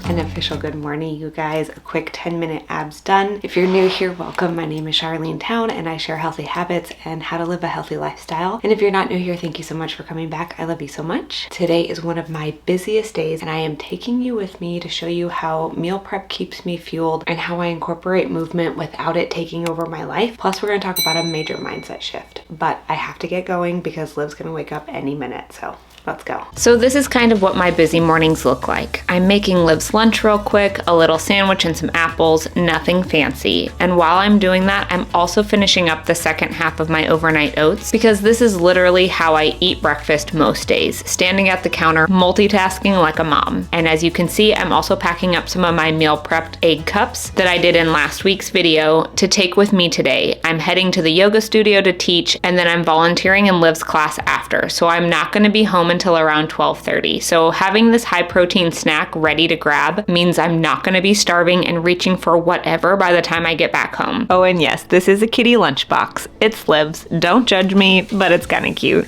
An official good morning, you guys. A quick 10-minute abs done. If you're new here, welcome. My name is Charlene Town and I share healthy habits and how to live a healthy lifestyle. And if you're not new here, thank you so much for coming back. I love you so much. Today is one of my busiest days and I am taking you with me to show you how meal prep keeps me fueled and how I incorporate movement without it taking over my life. Plus, we're going to talk about a major mindset shift. But I have to get going because Liv's going to wake up any minute. So let's go. So this is kind of what my busy mornings look like. I'm making Liv's lunch real quick, a little sandwich and some apples, nothing fancy. And while I'm doing that, I'm also finishing up the second half of my overnight oats because this is literally how I eat breakfast most days, standing at the counter, multitasking like a mom. And as you can see, I'm also packing up some of my meal prepped egg cups that I did in last week's video to take with me today. I'm heading to the yoga studio to teach, and then I'm volunteering in Liv's class after. So I'm not going to be home until around 12:30. So having this high protein snack ready to grab means I'm not going to be starving and reaching for whatever by the time I get back home. Oh, and yes, this is a kitty lunchbox. It's Liv's. Don't judge me, but it's kind of cute.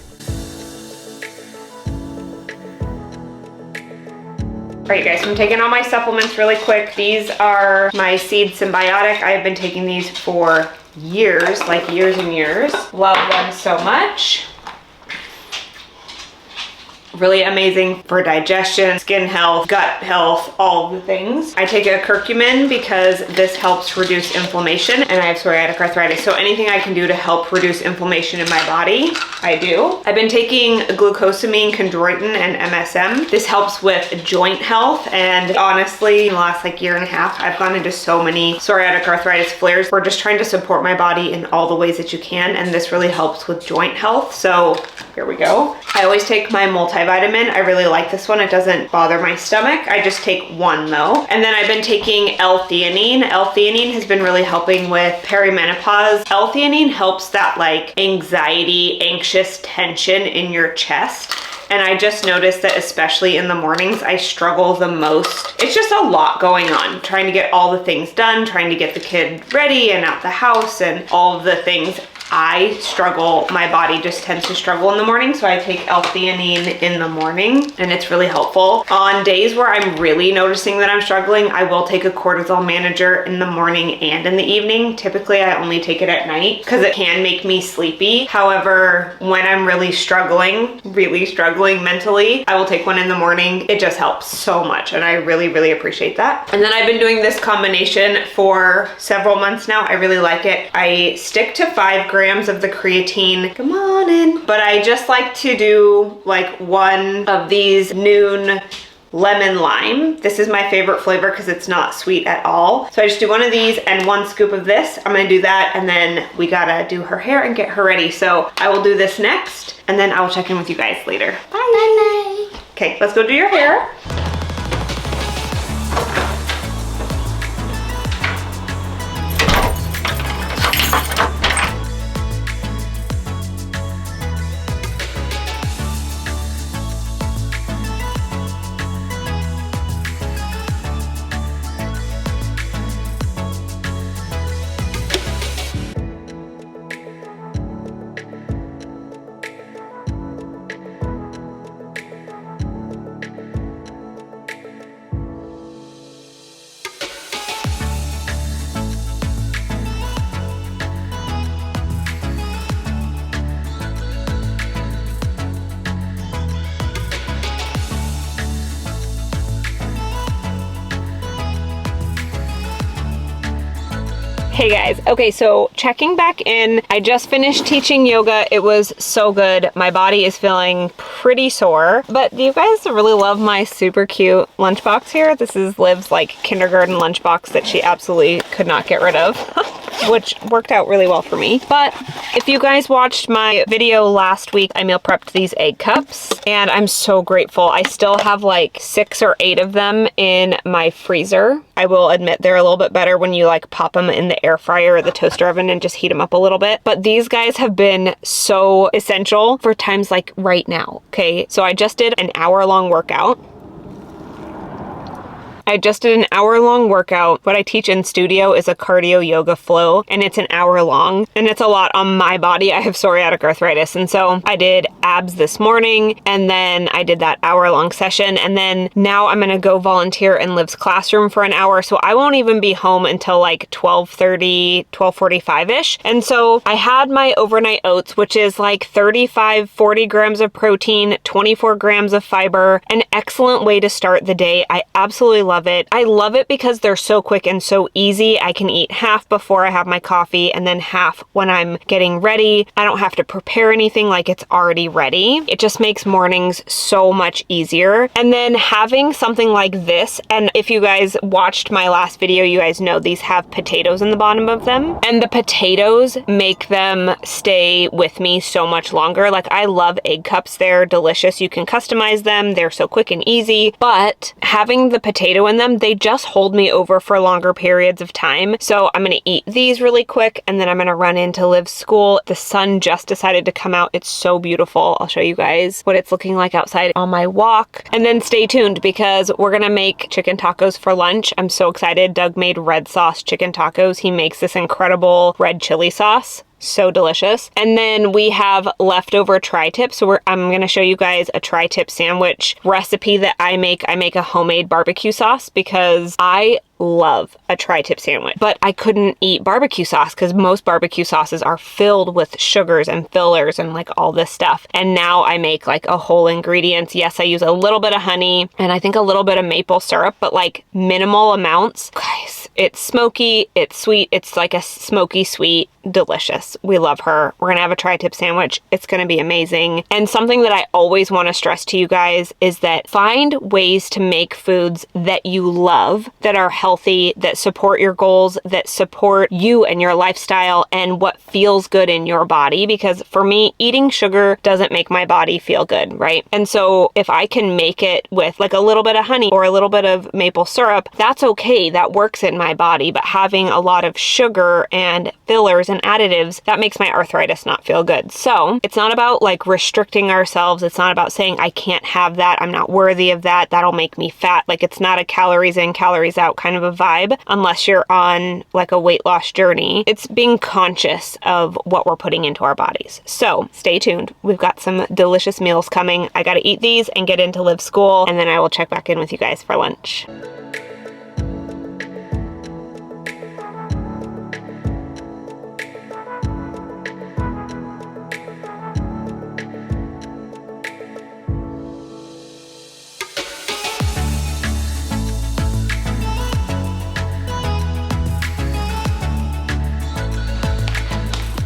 All right, guys, so I'm taking all my supplements really quick. These are my Seed Symbiotic. I've been taking these for years, like years and years. Love them so much. Really amazing for digestion, skin health, gut health, all of the things. I take a curcumin because this helps reduce inflammation, and I have psoriatic arthritis. So anything I can do to help reduce inflammation in my body, I do. I've been taking glucosamine, chondroitin, and MSM. This helps with joint health, and honestly, in the last year and a half, I've gone into so many psoriatic arthritis flares. We're just trying to support my body in all the ways that you can, and this really helps with joint health. So here we go. I always take my multivitamin. I really like this one. It doesn't bother my stomach. I just take one though. And then I've been taking L-theanine. L-theanine has been really helping with perimenopause. L-theanine helps that anxiety, anxious tension in your chest. And I just noticed that especially in the mornings, I struggle the most. It's just a lot going on, trying to get all the things done, trying to get the kid ready and out the house and all of the things. I struggle, my body just tends to struggle in the morning, so I take L-theanine in the morning, and it's really helpful. On days where I'm really noticing that I'm struggling, I will take a cortisol manager in the morning and in the evening. Typically, I only take it at night because it can make me sleepy. However, when I'm really struggling mentally, I will take one in the morning. It just helps so much, and I really, really appreciate that. And then I've been doing this combination for several months now. I really like it. I stick to 5 grams of the creatine. Come on in. But I just like to do one of these noon lemon lime. This is my favorite flavor because it's not sweet at all. So I just do one of these and 1 scoop of this. I'm gonna do that, and then we gotta do her hair and get her ready. So I will do this next, and then I will check in with you guys later. Bye. Okay, let's go do your hair. Hey guys, okay, so checking back in. I just finished teaching yoga. It was so good. My body is feeling pretty sore, but do you guys really love my super cute lunchbox here? This is Liv's kindergarten lunchbox that she absolutely could not get rid of. Which worked out really well for me. But if you guys watched my video last week, I meal prepped these egg cups and I'm so grateful. I still have 6 or 8 of them in my freezer. I will admit they're a little bit better when you pop them in the air fryer or the toaster oven and just heat them up a little bit. But these guys have been so essential for times like right now. Okay, so I just did an hour-long workout. I just did an hour-long workout. What I teach in studio is a cardio yoga flow, and it's an hour long, and it's a lot on my body. I have psoriatic arthritis, and so I did abs this morning, and then I did that hour-long session, and then now I'm gonna go volunteer in Liv's classroom for an hour, so I won't even be home until like 12:30, 12:45-ish. And so I had my overnight oats, which is like 35, 40 grams of protein, 24 grams of fiber, an excellent way to start the day. I absolutely love it. I love it because they're so quick and so easy. I can eat half before I have my coffee and then half when I'm getting ready. I don't have to prepare anything, like it's already ready. It just makes mornings so much easier. And then having something like this, and if you guys watched my last video, you guys know these have potatoes in the bottom of them, and the potatoes make them stay with me so much longer. Like, I love egg cups. They're delicious. You can customize them. They're so quick and easy, but having the potato in them, they just hold me over for longer periods of time. So I'm gonna eat these really quick, and then I'm gonna run into Liv's school. The sun just decided to come out. It's so beautiful. I'll show you guys what it's looking like outside on my walk. And then stay tuned because we're gonna make chicken tacos for lunch. I'm so excited. Doug made red sauce chicken tacos. He makes this incredible red chili sauce. So delicious. And then we have leftover tri-tips. So I'm going to show you guys a tri-tip sandwich recipe that I make. I make a homemade barbecue sauce because I love a tri-tip sandwich, but I couldn't eat barbecue sauce because most barbecue sauces are filled with sugars and fillers and like all this stuff. And now I make like a whole ingredients. Yes, I use a little bit of honey and I think a little bit of maple syrup, but like minimal amounts. Guys, it's smoky, it's sweet, it's like a smoky sweet, delicious. We love her. We're gonna have a tri-tip sandwich. It's gonna be amazing. And something that I always want to stress to you guys is that find ways to make foods that you love, that are healthy, that support your goals, that support you and your lifestyle and what feels good in your body. Because for me, eating sugar doesn't make my body feel good, right? And so if I can make it with like a little bit of honey or a little bit of maple syrup, that's okay. That works in my body. But having a lot of sugar and fillers and additives, that makes my arthritis not feel good. So it's not about like restricting ourselves. It's not about saying I can't have that. I'm not worthy of that. That'll make me fat. Like, it's not a calories in, calories out kind of a vibe unless you're on like a weight loss journey. It's being conscious of what we're putting into our bodies. So stay tuned. We've got some delicious meals coming. I got to eat these and get into Liv's school, and then I will check back in with you guys for lunch.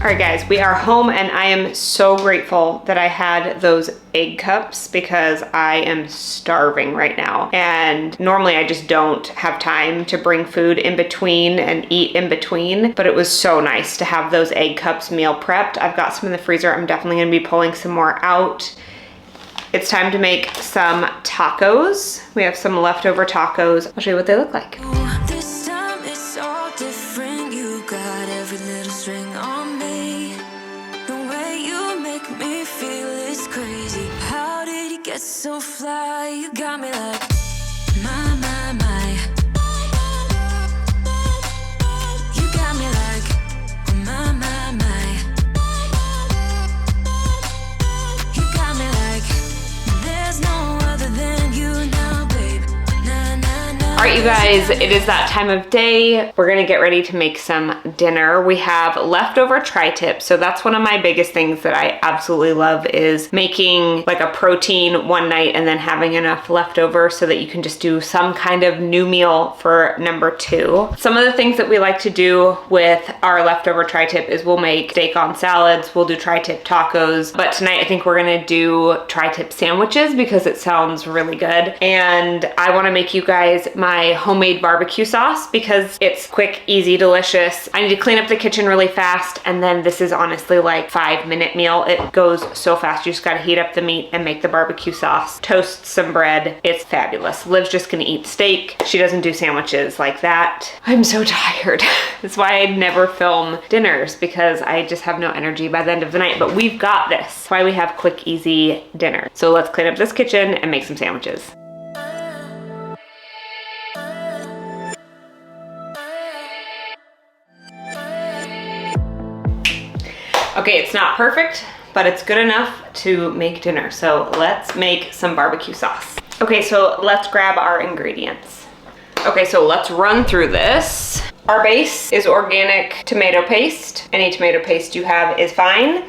All right, guys, we are home and I am so grateful that I had those egg cups because I am starving right now. And normally I just don't have time to bring food in between and eat in between, but it was so nice to have those egg cups meal prepped. I've got some in the freezer. I'm definitely gonna be pulling some more out. It's time to make some tacos. We have some leftover tacos. I'll show you what they look like. This time it's all different. You got every little string on me. The way you make me feel is crazy. How did you get so fly? You got me like my, my, my. You got me like my, my, my. You got me like there's no other than you now, babe. Na, na, na. All right, you guys, it is that time of day. We're gonna get ready to make some dinner. We have leftover tri-tips. So that's one of my biggest things that I absolutely love, is making like a protein one night and then having enough leftover so that you can just do some kind of new meal for number two. Some of the things that we like to do with our leftover tri-tip is we'll make steak on salads, we'll do tri-tip tacos, but tonight I think we're gonna do tri-tip sandwiches because it sounds really good. And I wanna make you guys my homemade barbecue sauce because it's quick, easy, delicious. I need to clean up the kitchen really fast, and then this is honestly like 5-minute meal. It goes so fast. You just gotta heat up the meat and make the barbecue sauce, toast some bread. It's fabulous. Liv's just gonna eat steak. She doesn't do sandwiches like that. I'm so tired. That's why I never film dinners, because I just have no energy by the end of the night, but we've got this. That's why we have quick, easy dinner. So let's clean up this kitchen and make some sandwiches. Okay, it's not perfect, but it's good enough to make dinner. So let's make some barbecue sauce. Okay, so let's grab our ingredients. Okay, so let's run through this. Our base is organic tomato paste. Any tomato paste you have is fine.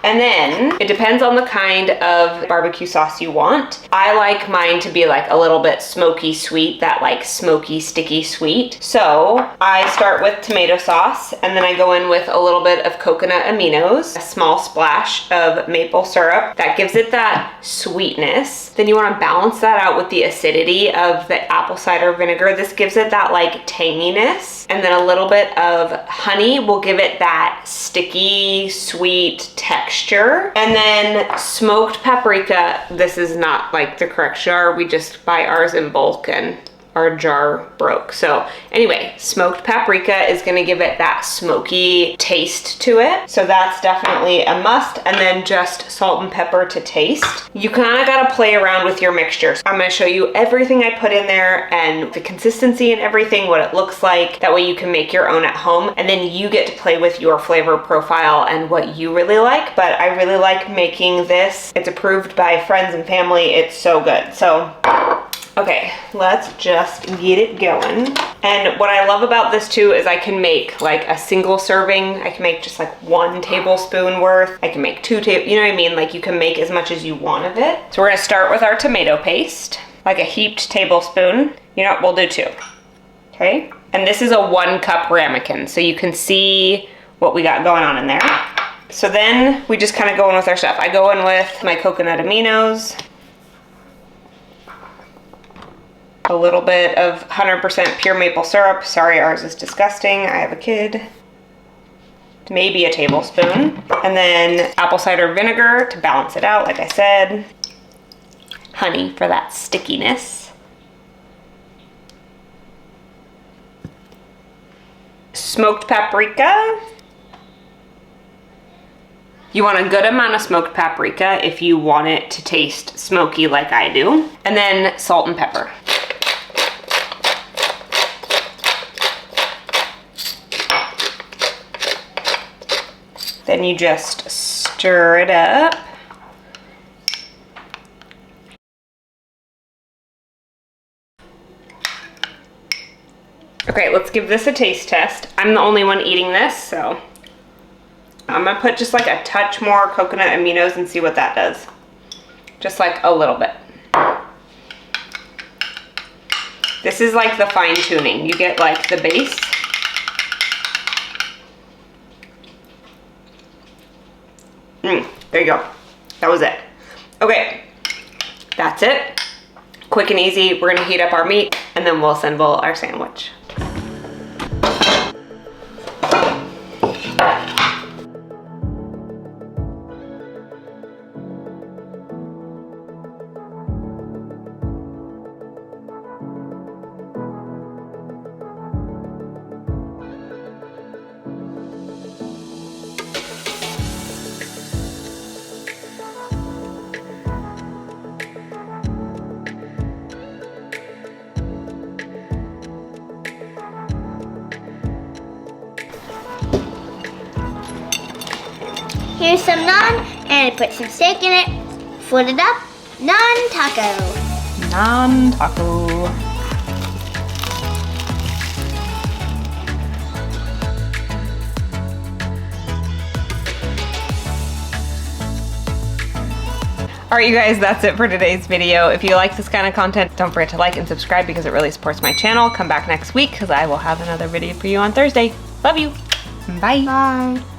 And then it depends on the kind of barbecue sauce you want. I like mine to be like a little bit smoky sweet, that like smoky, sticky sweet. So I start with tomato sauce and then I go in with a little bit of coconut aminos, a small splash of maple syrup that gives it that sweetness. Then you want to balance that out with the acidity of the apple cider vinegar. This gives it that like tanginess. And then a little bit of honey will give it that sticky, sweet texture. And then smoked paprika. This is not like the correct jar. We just buy ours in bulk and our jar broke. So anyway, smoked paprika is gonna give it that smoky taste to it. So that's definitely a must. And then just salt and pepper to taste. You kinda gotta play around with your mixtures. I'm gonna show you everything I put in there and the consistency and everything, what it looks like. That way you can make your own at home and then you get to play with your flavor profile and what you really like. But I really like making this. It's approved by friends and family. It's so good. So okay, let's just get it going. And what I love about this too is I can make like a single serving. I can make just like 1 tablespoon worth. I can make 2 you know what I mean? Like you can make as much as you want of it. So we're gonna start with our tomato paste, like a heaped tablespoon. You know what, we'll do 2, okay? And this is a 1 cup ramekin, so you can see what we got going on in there. So then we just kind of go in with our stuff. I go in with my coconut aminos, a little bit of 100% pure maple syrup. Sorry, ours is disgusting. I have a kid. Maybe a tablespoon. And then apple cider vinegar to balance it out, like I said. Honey for that stickiness. Smoked paprika. You want a good amount of smoked paprika if you want it to taste smoky like I do. And then salt and pepper. Then you just stir it up. Okay, let's give this a taste test. I'm the only one eating this, so I'm gonna put just like a touch more coconut aminos and see what that does. Just like a little bit. This is like the fine tuning. You get like the base. There you go. That was it. Okay, that's it. Quick and easy. We're gonna heat up our meat and then we'll assemble our sandwich. Here's some naan, and I put some steak in it. Fold it up. Naan taco. Naan taco. All right, you guys, that's it for today's video. If you like this kind of content, don't forget to like and subscribe because it really supports my channel. Come back next week because I will have another video for you on Thursday. Love you. Bye. Bye.